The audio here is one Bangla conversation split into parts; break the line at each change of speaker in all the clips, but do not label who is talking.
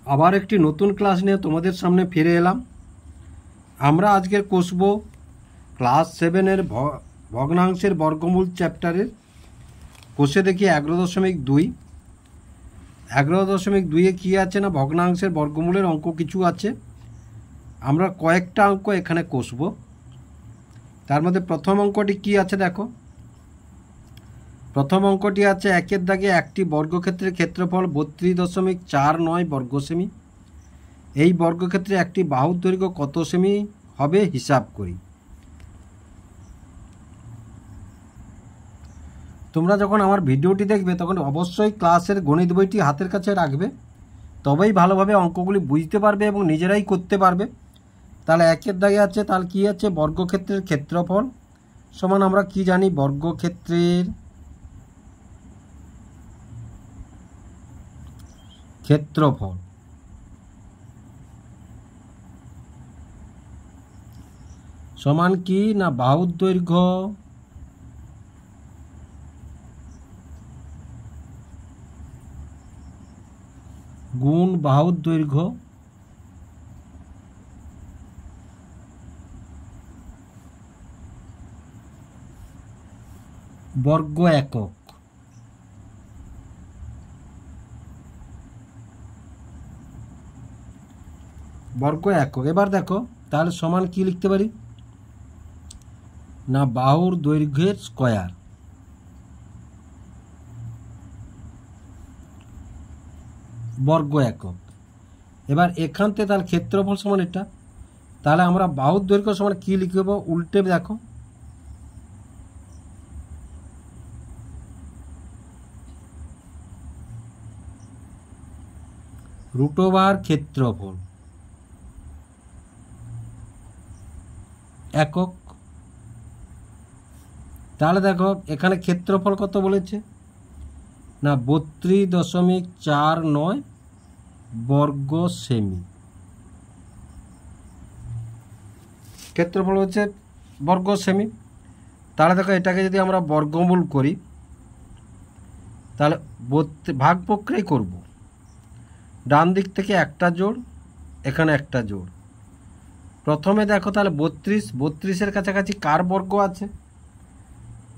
আবার একটি নতুন ক্লাস নিয়ে তোমাদের সামনে ফিরে এলাম। আমরা আজকের কষব ক্লাস 7-এর ভগ্নাংশের বর্গমূল চ্যাপ্টারের কোষে দেখি 11.2। 11.2-এ কী আছে না, ভগ্নাংশের বর্গমূলের অঙ্ক কিছু আছে। আমরা কয়েকটা অঙ্ক এখানে কষব। তার মধ্যে প্রথম অঙ্কটি কি আছে দেখো। প্রথম অঙ্কটি আছে 1-এর দাগে একটি বর্গক্ষেত্রের ক্ষেত্রফল 32.49 বর্গ সেমি। এই বর্গক্ষেত্রে একটি বাহুর দৈর্ঘ্য কত সেমি হবে হিসাব করি। তোমরা যখন আমার ভিডিওটি দেখবে তখন অবশ্যই ক্লাসের গণিত বইটি হাতের কাছে রাখবে, তবেই ভালোভাবে অঙ্কগুলি বুঝতে পারবে এবং নিজেরাই করতে পারবে। তাহলে 1-এর দাগে আছে, তাহলে কী আছে, বর্গক্ষেত্রের ক্ষেত্রফল সমান আমরা কি জানি, বর্গক্ষেত্রের ক্ষেত্রফল সমান কি না, বাহুর দৈর্ঘ্য গুণ বাহুর দৈর্ঘ্য বর্গ একক। বর্গ একক। এবার দেখো তাহলে সমান কি লিখতে পারি না, বাহুর দৈর্ঘ্যের স্কয়ার বর্গ একক। এবার এখান থেকে তাহলে ক্ষেত্রফল সমান এটা, তাহলে আমরা বাহুর দৈর্ঘ্য সমান কি লিখব, উল্টে দেখো, √, ক্ষেত্রফল একক। তাহলে দেখো এখানে ক্ষেত্রফল কত বলেছে না, 32.49 বর্গ সেমি। ক্ষেত্রফল হচ্ছে বর্গ সেমি। তাহলে দেখো এটাকে যদি আমরা বর্গমূল করি তাহলে ভাগ প্রক্রিয়ায় করব। ডান দিক থেকে একটা জোড়, এখানে একটা জোড়। প্রথমে দেখো তাহলে 32-এর কাছাকাছি কার বর্গ আছে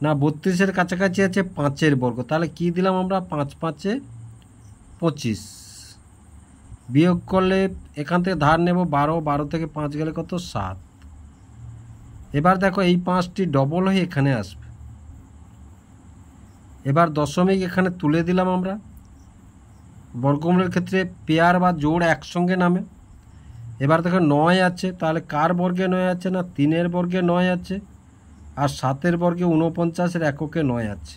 না, 32-এর কাছাকাছি আছে 5-এর বর্গ। তাহলে কি দিলাম আমরা, 5×5 = 25। বিয়োগ করলে এখান থেকে ধার নেব 12, 12 থেকে 5 গেলে কত, 7। এবার দেখো এই 5টি ডবল হয়ে এখানে আসবে। এবার দশমিক এখানে তুলে দিলাম আমরা। বর্গমূলের ক্ষেত্রে পেয়ার বা জোড় একসঙ্গে নামে। এবার দেখো 9 আছে, তাহলে কার বর্গে 9 আছে না, 3-এর বর্গে 9 আছে, আর 7-এর বর্গে 49-এর এককে 9 আছে।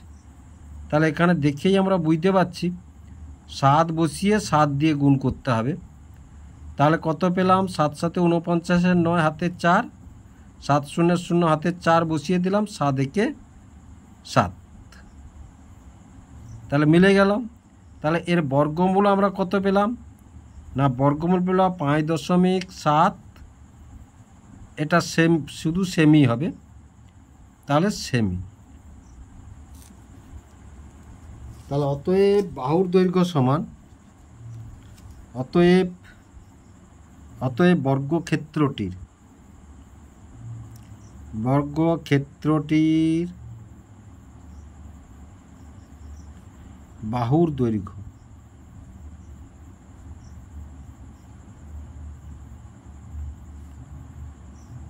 তাহলে এখানে দেখেই আমরা বুঝতে পারছি 7 বসিয়ে 7 দিয়ে গুণ করতে হবে। তাহলে কত পেলাম, 7 7 49, 9 হাতে 4, 7 0 0 হাতে 4 বসিয়ে দিলাম, 7 একে 7। তাহলে মিলে গেল। তাহলে এর বর্গমূল আমরা কত পেলাম না, বর্গমূল পেলাম 5.7। এটা শুধু সেমি হবে, তাহলে সেমি। তাহলে অতএব বাহুর দৈর্ঘ্য সমান, অতএব বর্গক্ষেত্রটির বাহুর দৈর্ঘ্য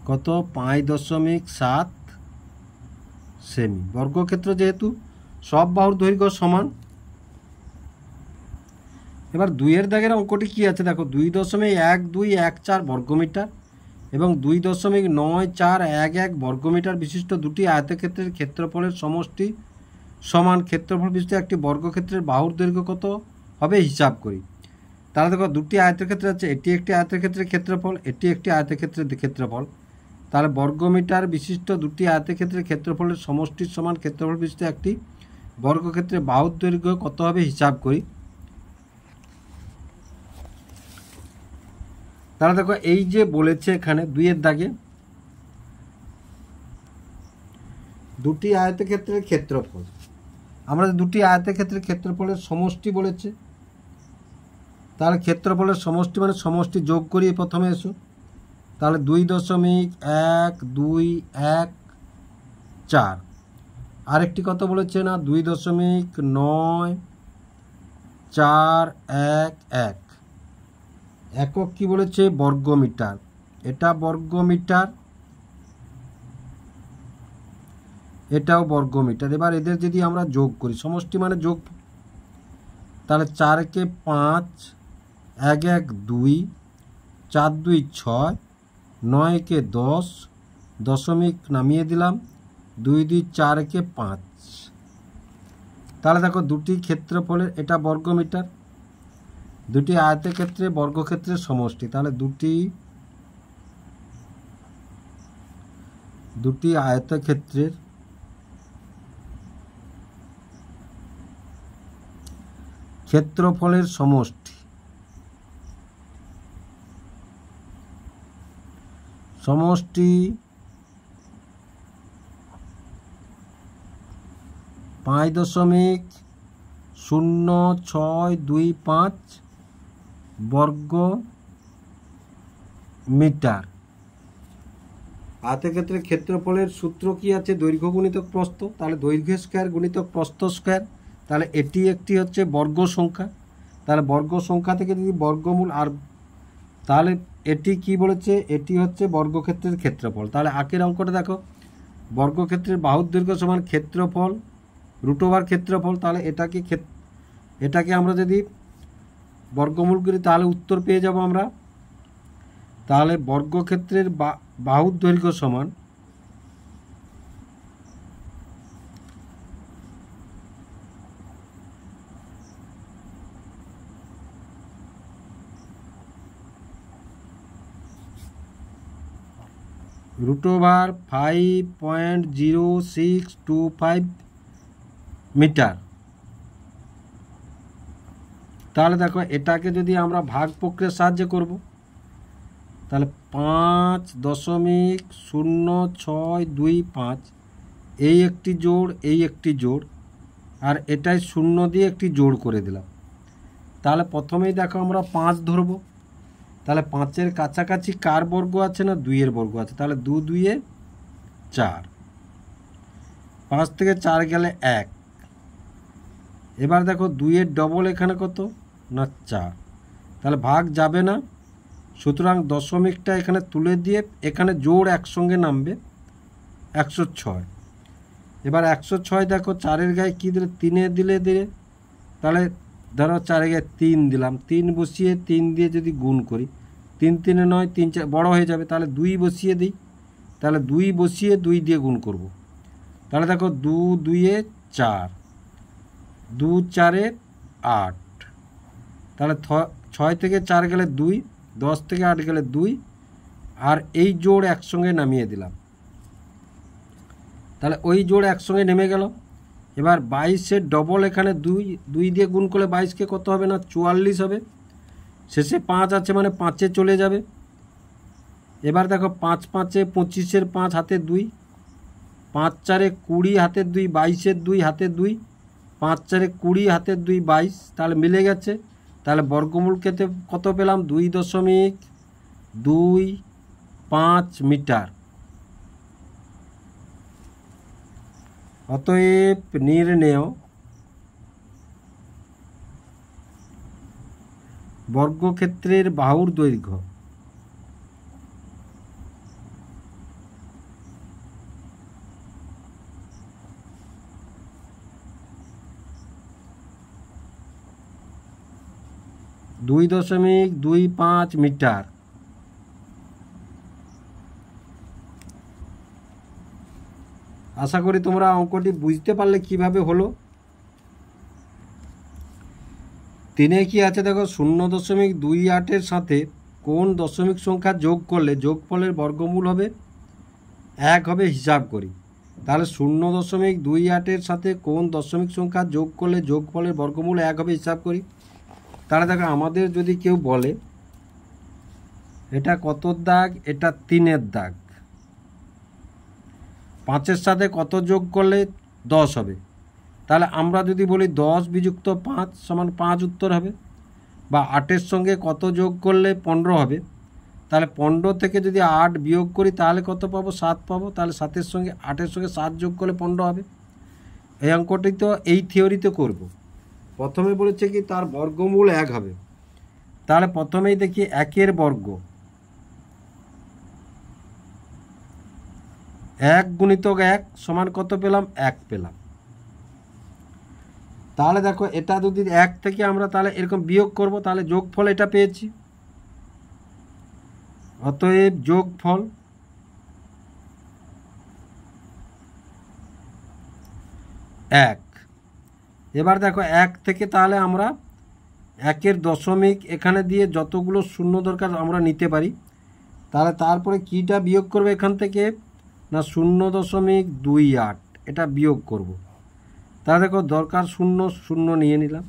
কত, 5.7 সেমি। বর্গক্ষেত্র যেহেতু সব বাহুর দৈর্ঘ্য সমান। এবার 2-এর দাগের অঙ্কটি কি আছে দেখো, 2.1214 বর্গমিটার এবং 2.9411 বর্গমিটার বিশিষ্ট দুটি আয়তক্ষেত্রের ক্ষেত্রফলের সমষ্টি সমান ক্ষেত্রফল বিশিষ্ট একটি বর্গক্ষেত্রের বাহুর দৈর্ঘ্য কত হবে হিসাব করি। তাহলে দেখো দুটি আয়তক্ষেত্র আছে, এটি একটি আয়তক্ষেত্রের ক্ষেত্রফল, এটি একটি আয়তক্ষেত্রের ক্ষেত্রফল। তাহলে বর্গমিটার বিশিষ্ট দুটি আয়তক্ষেত্রের ক্ষেত্রফলের সমষ্টির সমান ক্ষেত্রফল বিশিষ্ট একটি বর্গক্ষেত্রের বাহুর দৈর্ঘ্য কত হবে হিসাব করি। তাহলে দেখো এই যে বলেছে এখানে 2-এর দাগে দুটি আয়তক্ষেত্রের ক্ষেত্রফল, আমরা দুটি আয়তক্ষেত্রের ক্ষেত্রফলের সমষ্টি বলেছে, তাহলে ক্ষেত্রফলের সমষ্টি মানে সমষ্টি যোগ করিয়ে প্রথমে এসো। তাহলে 2.1214। আরেকটি কত বলেছে না 2.9411। একক কি বলেছে বর্গমিটার, এটা বর্গমিটার, এটাও বর্গমিটার। এবার এদের যদি আমরা যোগ করি, সমষ্টি মানে যোগ, তাহলে 4 কে 5, 1 1 2, 4 2 6, 9 কে 10, দশমিক নামিয়ে দিলাম, 2 2 4 কে 5। তাহলে দেখো দুটি ক্ষেত্রফলের, এটা বর্গমিটার, দুটি আয়তক্ষেত্রে বর্গক্ষেত্রের সমষ্টি। তাহলে দুটি আয়তক্ষেত্রের ক্ষেত্রফলের সমষ্টি, সমষ্টি 5.0625 বর্গ মিটার। আয়তক্ষেত্রের ক্ষেত্রফলের সূত্র কি আছে? দৈর্ঘ্য গুণিতক প্রস্থ। তাহলে দৈর্ঘ্য স্কয়ার গুণিতক প্রস্থ স্কয়ার। তাহলে এটি একটি হচ্ছে বর্গ সংখ্যা। তাহলে বর্গ সংখ্যা থেকে যদি বর্গমূল, আর তাহলে এটি কি বলেছে? এটি হচ্ছে বর্গক্ষেত্রের ক্ষেত্রফল। তাহলে আঁকের অঙ্কটা দেখো, বর্গক্ষেত্রের বাহুর দৈর্ঘ্য সমান ক্ষেত্রফল √, ক্ষেত্রফল। তাহলে এটাকে আমরা যদি বর্গমূল করি তাহলে উত্তর পেয়ে যাব আমরা। তাহলে বর্গক্ষেত্রের বাহুর দৈর্ঘ্য সমান √5.0625 মিটার। তাহলে দেখো এটাকে যদি আমরা ভাগ প্রক্রিয়ার সাহায্যে করব, তাহলে 5.0625, এই একটি জোড়, এই একটি জোড়, আর এটাই 0 দিয়ে একটি জোড় করে দিলাম। তাহলে প্রথমেই দেখো আমরা 5 ধরব। তাহলে 5-এর কাছাকাছি কার বর্গ আছে না 2-এর বর্গ আছে। তাহলে 2 2 4, 5 থেকে 4 গেলে 1। এবার দেখো 2-এর ডবল এখানে কত না 4, তাহলে ভাগ যাবে না, সুতরাং দশমিকটা এখানে তুলে দিয়ে এখানে জোড় একসঙ্গে নামবে 106। এবার 106 দেখো 4-এর গায়ে কী দিলে? 3 দিলে, তাহলে ধরো 4-এর গায়ে 3 দিলাম, 3 বসিয়ে 3 দিয়ে যদি গুণ করি, 3 3 9, 3 4 বড় হয়ে যাবে, তাহলে 2 বসিয়ে দিই। তাহলে 2 বসিয়ে 2 দিয়ে গুণ করব। তাহলে দেখো 2 2 4, 2 4 8, তাহলে 6 থেকে 4 গেলে 2, 10 থেকে 8 গেলে 2, আর এই জোড় একসঙ্গে নামিয়ে দিলাম। তাহলে ওই জোড় একসঙ্গে নেমে গেল। এবার 22-এর ডবল এখানে 2 দিয়ে গুণ করলে 22-কে কত হবে না 44 হবে। শেষে 5 আছে মানে 5-এ চলে যাবে। এবার দেখো 5 5 25-এর 5 হাতে 2, 5 4 20 হাতে 2, 22-এর 2 হাতে 2, 5 4 20 হাতে 2, 22, তাহলে মিলে গেছে। তাহলে বর্গমূল কত পেলাম? 2.25 মিটার। অতএব নির্ণেয় বর্গক্ষেত্রের বাহুর দৈর্ঘ্য ,25 মিটার। আশা করি তোমরা অঙ্কটি বুঝতে পারলে কিভাবে হলো। 3-এ কি আছে দেখো, 0.28-এর সাথে কোন দশমিক সংখ্যা যোগ করলে যোগফলের বর্গমূল হবে 1 হবে, হিসাব করি। তাহলে 0.28-এর সাথে কোন দশমিক সংখ্যা যোগ করলে যোগফলের বর্গমূল 1 হবে, হিসাব করি। তাহলে দেখো আমাদের যদি কেউ বলে এটা কত দাগ, এটা 3-এর দাগ, 5-এর সাথে কত যোগ করলে 10 হবে, তাহলে আমরা যদি বলি 10 বিযুক্ত 5 সমান 5 উত্তর হবে। বা 8-এর সঙ্গে কত যোগ করলে 15 হবে, তাহলে 15 থেকে যদি 8 বিয়োগ করি তাহলে কত পাবো? 7 পাবো। তাহলে 7-এর সঙ্গে 8-এর সঙ্গে 7 যোগ করলে 15 হবে। এই অঙ্কটি তো এই থিওরিতে করব। প্রথমে বলেছে কি তার বর্গমূল 1 হবে। তাহলে প্রথমেই দেখি 1-এর বর্গ, 1 গুণিতক 1 সমান কত পেলাম? 1 পেলাম। তাহলে দেখো এটা যদি 1 থেকে আমরা তাহলে এরকম বিয়োগ করব, তাহলে যোগফল এটা পেয়েছি। অতএব যোগফল 1। এবার দেখো 1 থেকে তাহলে আমরা 1-এর দশমিক এখানে দিয়ে যতগুলো শূন্য দরকার আমরা নিতে পারি। তাহলে তারপরে কীটা বিয়োগ করবে এখান থেকে? না 0.28 এটা বিয়োগ করব। তাহলে দেখো দরকার 0 0 নিয়ে নিলাম।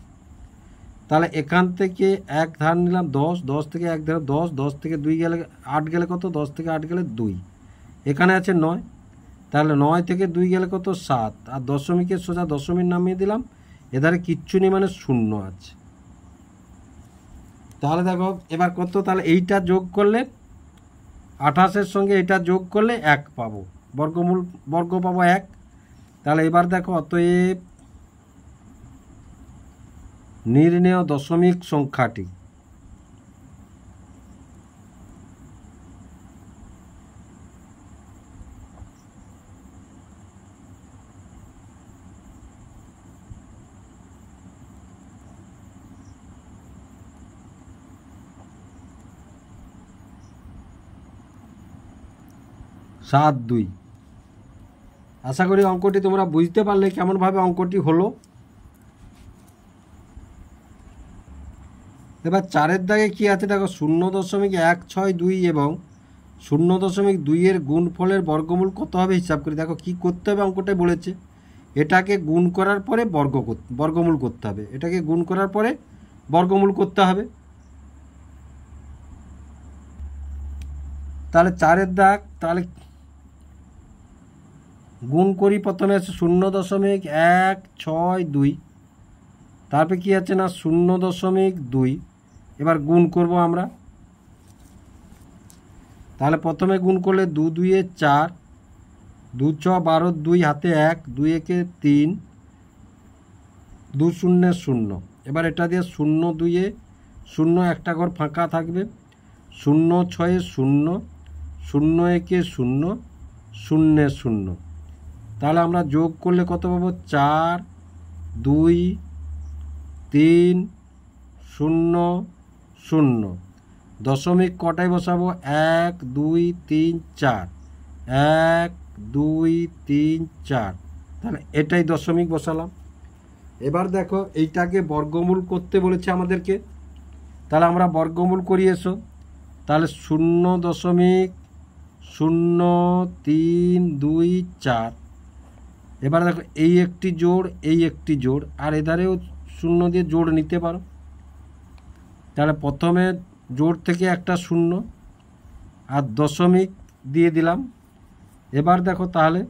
তাহলে এখান থেকে 1 ধার নিলাম 10, 10 থেকে 1 ধার 10, 10 থেকে 2 গেলে 8 গেলে কত? 10 থেকে 8 গেলে 2। এখানে আছে 9, তাহলে 9 থেকে 2 গেলে কত? 7। আর দশমিকের সোজা দশমিক নামিয়ে দিলাম, এধারে কিচ্ছু নেই মানে 0 আছে। তাহলে দেখো এবার কত? তাহলে এইটা যোগ করলে 28-এর সঙ্গে এটা যোগ করলে 1 পাবো, বর্গ পাবো 1। তাহলে এবার দেখো অতএব নির্ণেয় দশমিক সংখ্যাটি সাত 2। আশা করি অঙ্কটি তোমরা বুঝতে পারলে কেমনভাবে অঙ্কটি হলো। এবার 4-এর দাগে কি আছে দেখো, 0.162 এবং 0.2-এর গুণফলের বর্গমূল কত হবে হিসাব করি। দেখো কি করতে হবে, অঙ্কটাই বলেছে এটাকে গুণ করার পরে বর্গমূল করতে হবে। এটাকে গুণ করার পরে বর্গমূল করতে হবে। তাহলে 4-এর দাগ, তাহলে গুণ করি। প্রথমে আছে 0.162, তারপরে কি আছে না 0.2। এবার গুণ করব আমরা। তাহলে প্রথমে গুণ করলে 2 2 4, 2 6 12, 2 হাতে 1, 2 1 3, 2 0 0। এবার এটা দিয়ে 0 2 0, একটা ঘর ফাঁকা থাকবে, 0 6 0, 0 1 0, 0 0। তাহলে আমরা যোগ করলে কত পাবো? 4 2 3 0 0। দশমিক কটায় বসাবো? 1 2 3 4, 1 2 3 4। তাহলে এটাই দশমিক বসালাম। এবার দেখো এইটাকে বর্গমূল করতে বলেছে আমাদেরকে, তাহলে আমরা বর্গমূল করি এসো। তাহলে 0.0324। এবার দেখো এই একটি জোড়, এই একটি জোড়, আর এধারেও 0 দিয়ে জোড় নিতে পারো। তাহলে প্রথমে জোড় থেকে একটা 0 আর দশমিক দিয়ে দিলাম। এবার দেখো তাহলে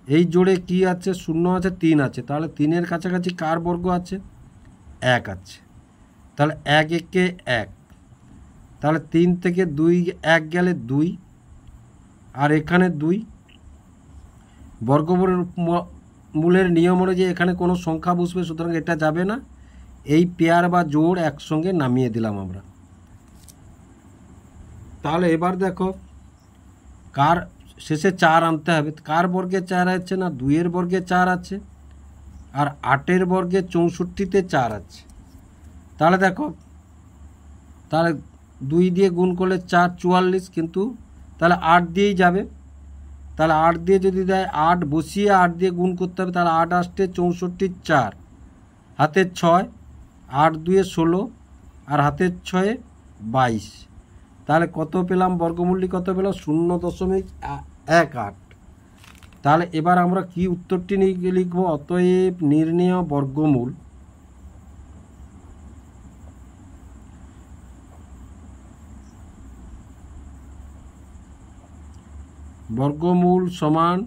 এই জোড়ে কি আছে? 0 আছে, 3 আছে। তাহলে 3-এর কাছাকাছি কার বর্গ আছে? 1 আছে। তাহলে 1 1 1। তাহলে 3 থেকে 2 1 গেলে 2, আর এখানে 2। বর্গমূলের নিয়ম অনুযায়ী এখানে কোনো সংখ্যা বসবে, সুতরাং এটা যাবে না। এই পেয়ার বা জোড় একসঙ্গে নামিয়ে দিলাম আমরা। তাহলে এবার দেখো কার শেষে 4 আনতে হবে। কার বর্গে 4 আছে? না 2-এর বর্গে 4 আছে, আর 8-এর বর্গে 64-তে 4 আছে। তাহলে দেখো তাহলে 2 দিয়ে গুণ করলে 4 44, কিন্তু তাহলে 8 দিয়েই যাবে। তাহলে 8 দিয়ে যদি দেয়, 8 বসিয়ে 8 দিয়ে গুণ করতে হবে। তাহলে 8 আসতে 64 4, হাতের 6, 8 2 16, আর হাতের 6 22। তাহলে কত পেলাম? বর্গমূলটি কত পেলাম? 0.18। তাহলে এবার আমরা কি উত্তরটি লিখব? অতএব নির্ণেয় বর্গমূল সমান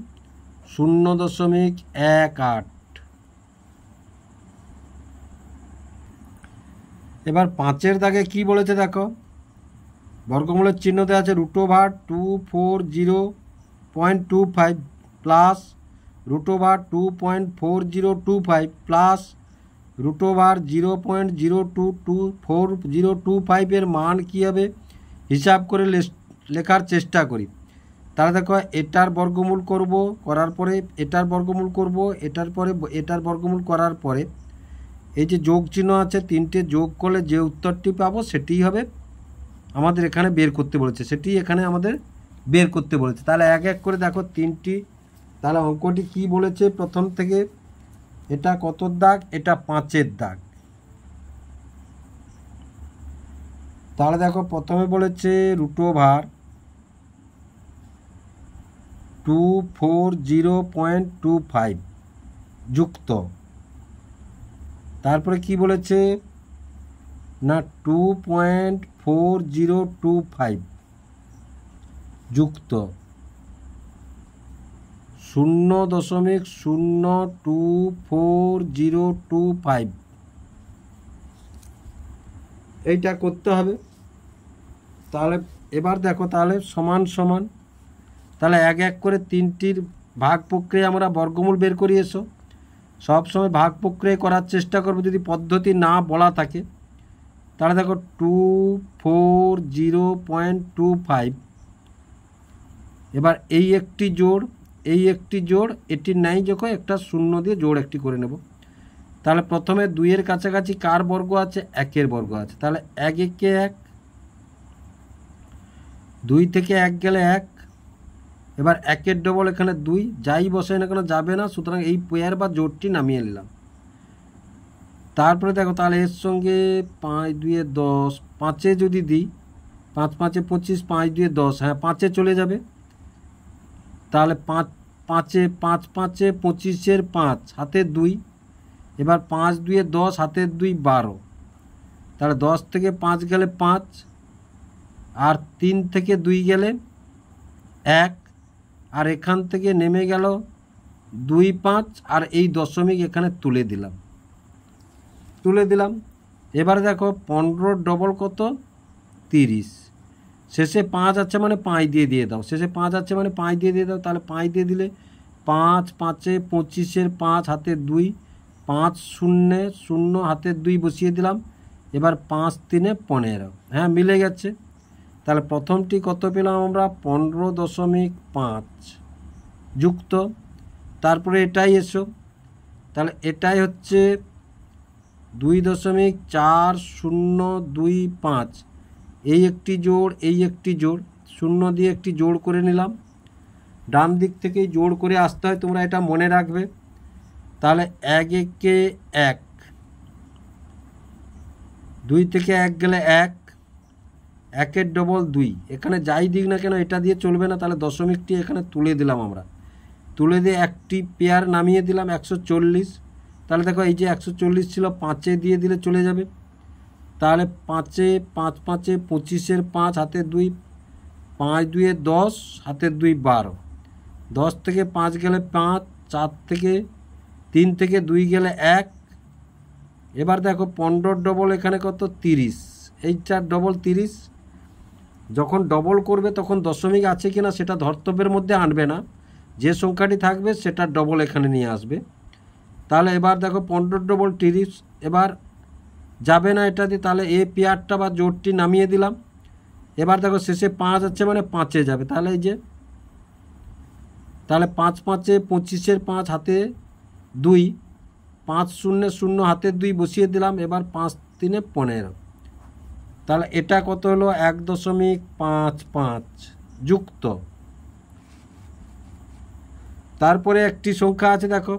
0.18। এবার 5-এর দাগে কি বলেছে দেখো, বর্গমূলের চিহ্ন দেওয়া আছে √240.25 প্লাস √2.4025 প্লাস √0.0224025 এর মান কী হবে হিসাব করে লেখার চেষ্টা করি। তাহলে দেখো এটার বর্গমূল করব, করার পরে এটার বর্গমূল করব, এটার পরে এটার বর্গমূল করার পরে এই যে যোগ চিহ্ন আছে, তিনটে যোগ করলে যে উত্তরটি পাবো সেটিই হবে আমাদের এখানে বের করতে বলেছে, সেটি এখানে আমাদের বের করতে বলেছে। তাহলে এক এক করে দেখো তিনটি, তাহলে অঙ্কটি কি বলেছে প্রথম থেকে, এটা কত দাগ, এটা 5-এর দাগ। তাহলে দেখো প্রথমে বলেছে √240.25 যুক্ত, তারপরে কি বলেছে না 2.4025 যুক্ত 0.02425, এইটা করতে হবে। তাহলে এবার দেখো তাহলে সমান সমান, তাহলে এক এক করে তিনটির ভাগ প্রক্রিয়া আমরা বর্গমূল বের করি। এসো সবসময় ভাগ প্রক্রিয়া করার চেষ্টা করবো, যদি পদ্ধতি না বলা থাকে। তাহলে দেখো 240.25, এবার এই একটি জোড়, এই একটি জোড়, এটির নাই যখন একটা শূন্য দিয়ে জোড় একটি করে নেব। তাহলে প্রথমে 2-এর কাছাকাছি কার বর্গ আছে, 1-এর বর্গ আছে। তাহলে 1 একে 1, 2 থেকে 1 গেলে 1, এবার 1-এর ডবল এখানে 2, যাই বসে না কেন যাবে না, সুতরাং এই পেয়ার বা জোড়টি নামিয়ে নিলাম। তারপরে দেখো তাহলে এর সঙ্গে 5-2 10, 5-এ যদি দিই 5-5 25, 5-2 10, হ্যাঁ 5-এ চলে যাবে। তাহলে 5-5 25-এর 5 হাতে 2, এবার 5-2 10 হাতে 2 12, তাহলে 10 থেকে 5 গেলে 5, আর 3 থেকে 2 গেলে 1, আর এখান থেকে নেমে গেল 2 5, আর এই দশমিক এখানে তুলে দিলাম। এবারে দেখো 15 ডবল কত 30, শেষে 5 আছে মানে 5 দিয়ে দাও, শেষে 5 আছে মানে 5 দিয়ে দাও। তাহলে 5 দিয়ে দিলে 5-5 25-এর 5 হাতে 2, 5-0 0 হাতে 2 বসিয়ে দিলাম। এবার 5-3 15, হ্যাঁ মিলে গেছে। তাহলে প্রথমটি কত পেলাম আমরা 15.5 যুক্ত, তারপরে এটাই এসো, তাহলে এটাই হচ্ছে 2.4025, এই একটি জোড়, এই একটি জোড়, শূন্য দিয়ে একটি জোড় করে নিলাম। ডান দিক থেকেই জোড় করে আসতে হয়, তোমরা এটা মনে রাখবে। তাহলে 1 একে 1, 2 থেকে 1 গেলে 1, 1-এর ডবল 2, এখানে যাই দিক না কেন এটা দিয়ে চলবে না, তাহলে দশমিকটি এখানে তুলে দিলাম আমরা, তুলে দিয়ে একটি পেয়ার নামিয়ে দিলাম 140। তাহলে দেখো এই যে 140 ছিল, 5-এ দিয়ে দিলে চলে যাবে। তাহলে 5-এ 5-5 25-এর 5 হাতে 2, 5-2 10 হাতে 2 12, 10 থেকে 5 গেলে 5, 4 থেকে 3 থেকে 2 গেলে 1। এবার দেখো 15 ডবল এখানে কত 30, এইটার ডবল 30। যখন ডবল করবে তখন দশমিক আছে কিনা সেটা ধর্তব্যের মধ্যে আনবে না, যে সংখ্যাটি থাকবে সেটা ডবল এখানে নিয়ে আসবে। তাহলে এবার দেখো 15 ডবল 30, এবার যাবে না এটা দিয়ে, তাহলে এই পেয়ারটা বা জোড়টি নামিয়ে দিলাম। এবার দেখো শেষে 5 আছে মানে 5-এ যাবে, তাহলে এই যে তাহলে 5-5 25-এর 5 হাতে 2, 5-0 0 হাতে 2 বসিয়ে দিলাম। এবার 5-3 15, তাহলে এটা কত হলো 1.55 যুক্ত, তারপরে একটি সংখ্যা আছে দেখো,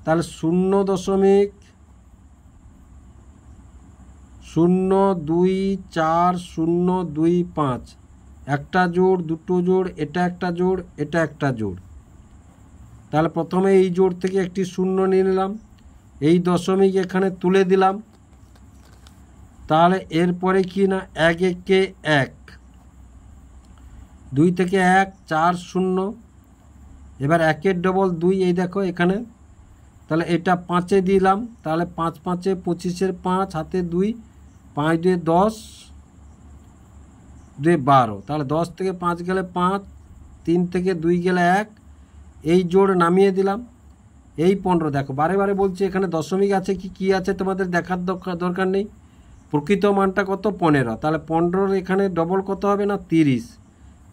তাহলে 0.02425, একটা জোড়, দুটো জোড়, এটা একটা জোড়, এটা একটা জোড়। তাহলে প্রথমে এই জোড় থেকে একটি 0 নিয়ে নিলাম, এই দশমিক এখানে তুলে দিলাম। তাহলে এরপরে কি না 1 একে 1, 2 থেকে 1 4 0, এবার 1-এর ডবল 2, এই দেখো এখানে, তাহলে এটা 5-এ দিলাম। তাহলে 5-5 25-এর 5 হাতে 2, 5 2 10, 2 12, তাহলে 10 থেকে 5 গেলে 5, 3 থেকে 2 গেলে 1, এই জোড় নামিয়ে দিলাম। এই 15, দেখো বারে বারে বলছি এখানে দশমিক আছে কি আছে তোমাদের দেখার দরকার নেই। প্রকৃত মানটা কত? 15, তাহলে 15 এখানে ডবল কত হবে না 30।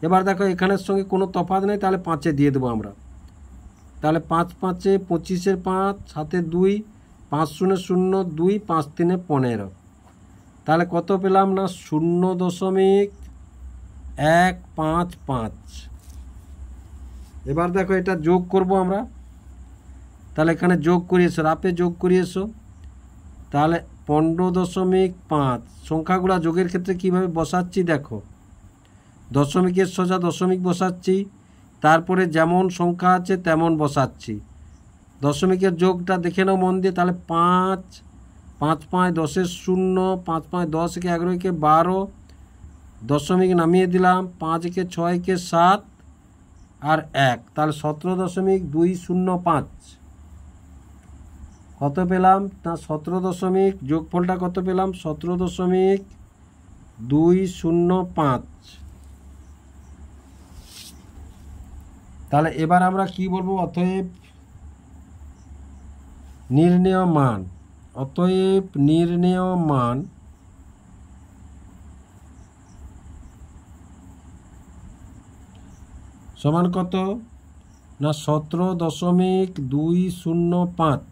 এবার দেখো এখানের সঙ্গে কোনো তফাৎ নেই, তাহলে 5-এ দিয়ে দেবো আমরা। তাহলে 5 5-এ 25-এর 5, সাথে 2, 5 0 0 2, 5 3 15, তাহলে কত পেলাম না 0.155। এবার দেখো এটা যোগ করব আমরা, তাহলে এখানে যোগ করিয়েছো, রাপে যোগ করিয়েছো, তাহলে 15.5। সংখ্যাগুলো যোগের ক্ষেত্রে কিভাবে বসাচ্ছি দেখো, দশমিকের সোজা দশমিক বসাচ্ছি, তারপরে যেমন সংখ্যা আছে তেমন বসাচ্ছি। দশমিকের যোগটা দেখে নাও মন দিয়ে, তাহলে 5 5 5 10 0, 5 5 10 কে 11 কে 12, দশমিক নামিয়ে দিলাম, 5 কে 6 কে 7 আর 1, তাহলে 17.205। কত পেলাম না 17 যোগফলটা কত পেলাম 17.205। তাহলে এবার আমরা কি বলবো, অতএব নির্ণেয় মান সমান কত না 17.205।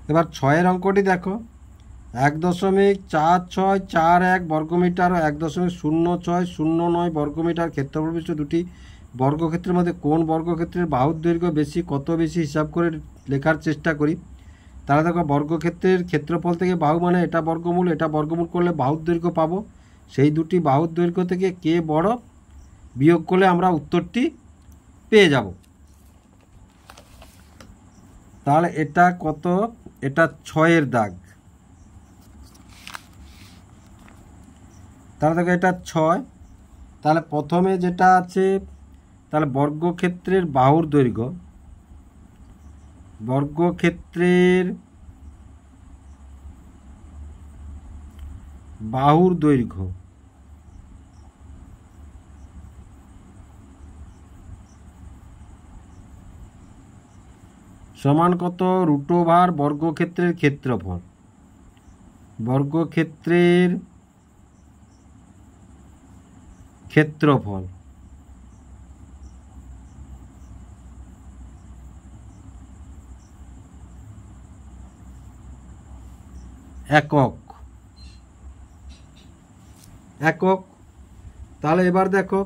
এবার 6-এর অঙ্কটি দেখো, 1.4641 বর্গমিটার ও 1.0609 বর্গমিটার ক্ষেত্রফল বিশিষ্ট দুটি বর্গক্ষেত্রের মধ্যে কোন বর্গক্ষেত্রের বাহুর দৈর্ঘ্য বেশি, কত বেশি হিসাব করে লেখার চেষ্টা করি। তাহলে দেখো বর্গক্ষেত্রের ক্ষেত্রফল থেকে বাহু মানে এটা বর্গমূল করলে বাহুর দৈর্ঘ্য পাবো। সেই দুটি বাহুর দৈর্ঘ্য থেকে কে বড় বিয়োগ করলে আমরা উত্তরটি পেয়ে যাব। তাহলে এটা কত, এটা 6-এর দাগ, তাহলে দেখো এটা 6। তাহলে প্রথমে যেটা আছে, তাহলে বর্গক্ষেত্রের বাহুর দৈর্ঘ্য, সমান কত √ওভার বর্গক্ষেত্রের ক্ষেত্রফল। একক। তাহলে এবার দেখো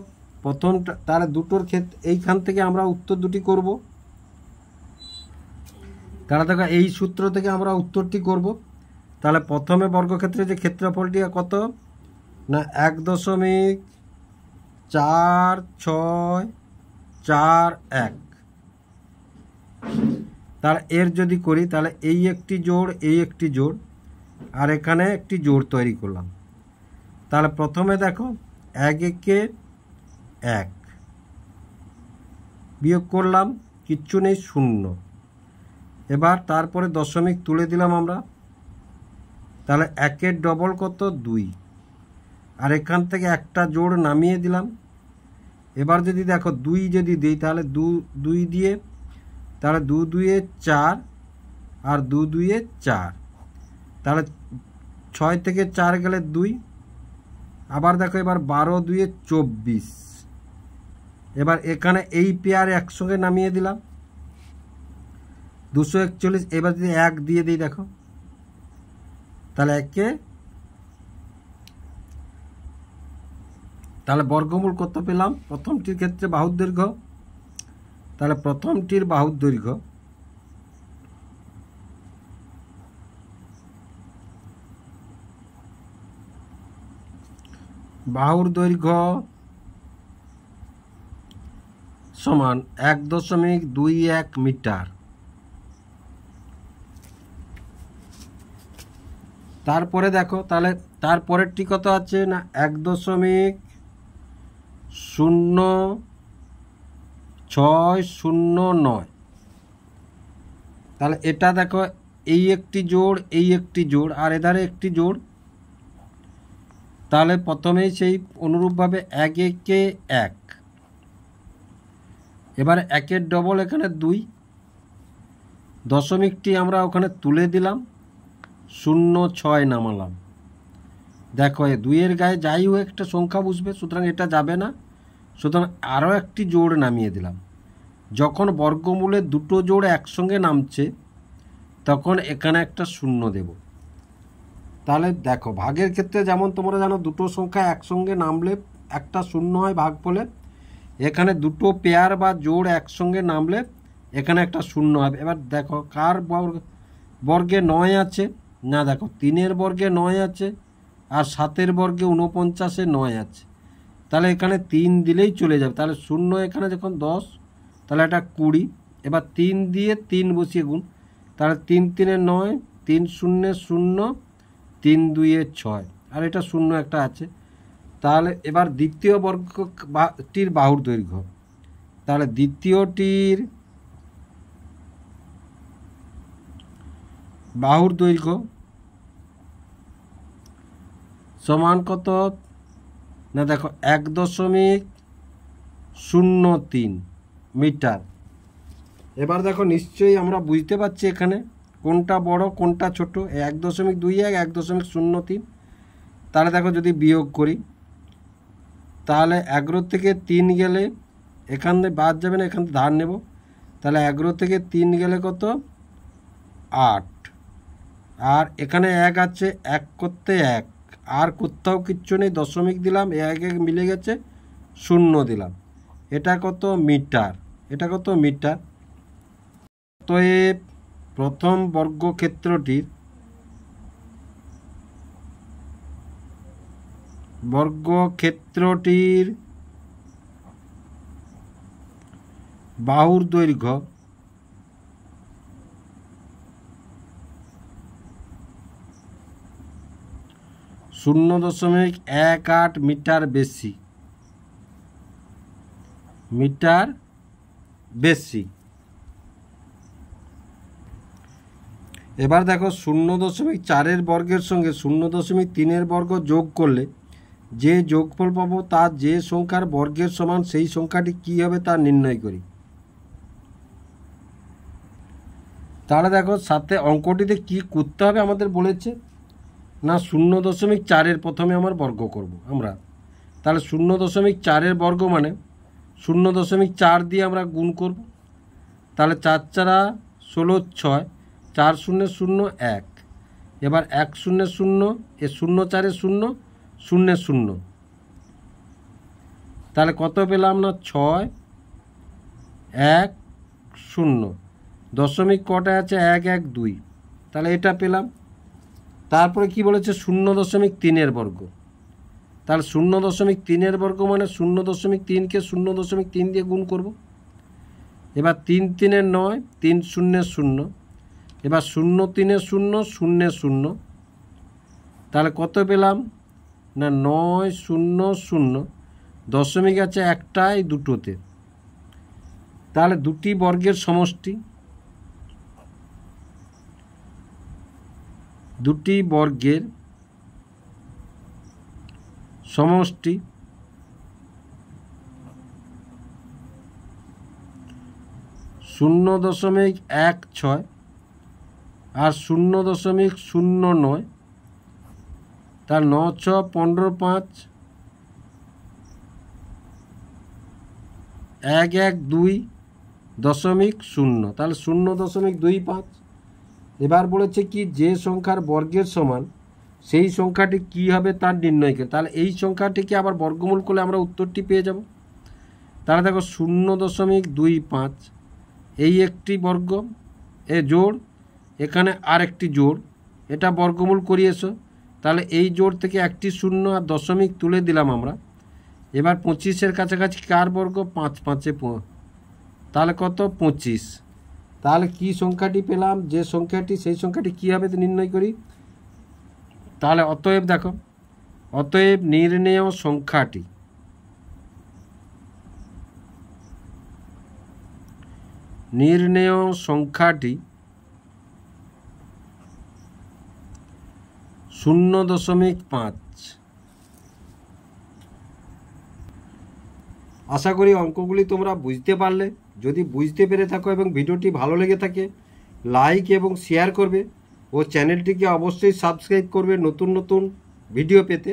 প্রথমটা, তাহলে দুটোর ক্ষেত্রে এইখান থেকে আমরা উত্তর দুটি করব। তাহলে দেখো এই সূত্র থেকে আমরা উত্তরটি করব। তাহলে প্রথমে বর্গক্ষেত্রে যে ক্ষেত্রফলটি কত না 1.4641। তাহলে এর যদি করি, তাহলে এই একটি জোড় আর এখানে একটি জোড় তৈরি করলাম। তাহলে প্রথমে দেখো 1 একে 1 বিয়োগ করলাম, কিচ্ছু নেই, 0। এবার তারপরে দশমিক তুলে দিলাম আমরা, তাহলে 1-এর ডবল কত 2, আর এখান থেকে একটা জোড় নামিয়ে দিলাম। এবার যদি দেখো 2 যদি দিই, তাহলে 2 দিয়ে, তাহলে 2 2-এ 4 আর 2 2-এ 4, তাহলে 6 থেকে 4 গেলে 2। আবার দেখো এবার 12 2-এ 24। এবার এখানে এই পেয়ার একসঙ্গে নামিয়ে দিলাম, 241। এবার যদি 1 দিয়ে দিই দেখো, তাহলে 1-কে, তাহলে বর্গমূল কত পেলাম প্রথমটির ক্ষেত্রে বাহুর দৈর্ঘ্য। তাহলে প্রথমটির বাহুর দৈর্ঘ্য সমান 1.21 মিটার। তারপরে দেখো, তাহলে তারপরেরটি কত আছে না 1.0609। তাহলে এটা দেখো এই একটি জোড়, এই একটি জোড়, আর এধারে একটি জোড়। তাহলে প্রথমেই সেই অনুরূপভাবে 1 একে 1, এবার 1-এর ডবল এখানে 2, দশমিকটি আমরা ওখানে তুলে দিলাম, 0-6 নামালাম। দেখো 2-এর গায়ে যাই হোক একটা সংখ্যা বসবে, সুতরাং এটা যাবে না, সুতরাং আরও একটি জোড় নামিয়ে দিলাম। যখন বর্গমূলের দুটো জোড় একসঙ্গে নামছে তখন এখানে একটা 0 দেব। তাহলে দেখো ভাগের ক্ষেত্রে যেমন তোমরা জানো দুটো সংখ্যা একসঙ্গে নামলে একটা 0 হয় ভাগফলে, এখানে দুটো পেয়ার বা জোড় একসঙ্গে নামলে এখানে একটা 0 হবে। এবার দেখো কার বর্গে 9 আছে, না দেখো 3-এর বর্গে 9 আছে আর 7-এর বর্গে 49-এ 9 আছে, তাহলে এখানে 3 দিলেই চলে যাবে। তাহলে 0 এখানে যখন 10, তাহলে এটা 20। এবার 3 দিয়ে 3 বসিয়ে গুণ, তাহলে 3-3-এ 9, 3-0-এ 0, 3-2-এ 6, আর এটা 0 একটা আছে। তাহলে এবার দ্বিতীয় বর্গটির বাহুর দৈর্ঘ্য, তাহলে দ্বিতীয়টির বাহুর দৈর্ঘ্য সমান কত, না দেখো 1.03 মিটার। এবার দেখো নিশ্চয়ই আমরা বুঝতে পারছি এখানে কোনটা বড় কোনটা ছোট, 1.21, 1.03। তাহলে দেখো যদি বিয়োগ করি, তাহলে 11 থেকে 3 গেলে এখান থেকে বাদ যাবে না, এখান থেকে ধার নেব, তাহলে 11 থেকে 3 গেলে কত, 8, আর এখানে 1 আছে, 1 করতে 1, আর কোথাও কিচ্ছু নেই, দশমিক দিলাম, 1 মিলে গেছে, 0 দিলাম, এটা কত মিটার, এটা কত মিটার। অতএব প্রথম বর্গক্ষেত্রটির বাহুর দৈর্ঘ্য (0.18 মিটার বেশি। এবার দেখো 0.4-এর বর্গের সঙ্গে 0.3-এর বর্গ যোগ করলে যে যোগফল পাবো তা যে সংখ্যার বর্গের সমান সেই সংখ্যাটি কী হবে তা নির্ণয় করি। তাহলে দেখো সাথে অঙ্কটিতে কি করতে হবে আমাদের বলেছে, না 0.4-এর প্রথমে আমার বর্গ করব আমরা। তাহলে 0.4-এর বর্গ মানে 0.4 দিয়ে আমরা গুণ করব, তাহলে 4-4 16, 6, 4 0 0 1, এবার 1 0 0, 0 4 0 0 0, তাহলে কত পেলাম, না 6 1 0, দশমিক কটা আছে, 1 1 2, তাহলে এটা পেলাম। তারপরে কি বলেছে 0.3-এর বর্গ, তাহলে 0.3-এর বর্গ মানে 0.3-কে 0.3 দিয়ে গুণ করব। এবার 3 3-এ 9, 3 0 0, এবার 0 3-এ 0 0 0, তাহলে কত পেলাম, না 9 0 0, দশমিক আছে একটাই দুটোতে, তাহলে দুটি বর্গের সমষ্টি, দুটি বর্গের সমষ্টি 0.16 আর 0.09, তার 9 6 15 5, 1 1 2.0, তাহলে 0.25। এবার বলেছে কি যে সংখ্যার বর্গের সমান সেই সংখ্যাটি কি হবে তার নির্ণয় করে। তাহলে এই সংখ্যাটিকে আবার বর্গমূল করলে আমরা উত্তরটি পেয়ে যাব। তাহলে দেখো 0.25, এই একটি বর্গ এ জোড়, এখানে আর একটি জোড়, এটা বর্গমূল করিয়ে এসো, তাহলে এই জোড় থেকে একটি 0 আর দশমিক তুলে দিলাম আমরা। এবার 25-এর কাছাকাছি কার বর্গ, 5 5-এ, তাহলে কত 25। তাহলে কি সংখ্যাটি পেলাম, যে সংখ্যাটি সেই সংখ্যাটি কী হবে নির্ণয় করি। তাহলে অতএব দেখো, অতএব নির্ণেয় সংখ্যাটি 0.5। আশা করি অঙ্কগুলি তোমরা বুঝতে পারলে। যদি বুঝতে পেরে থাকো এবং ভিডিওটি ভালো লেগে থাকে লাইক এবং শেয়ার করবে ও চ্যানেলটিকে অবশ্যই সাবস্ক্রাইব করবে নতুন নতুন ভিডিও পেতে।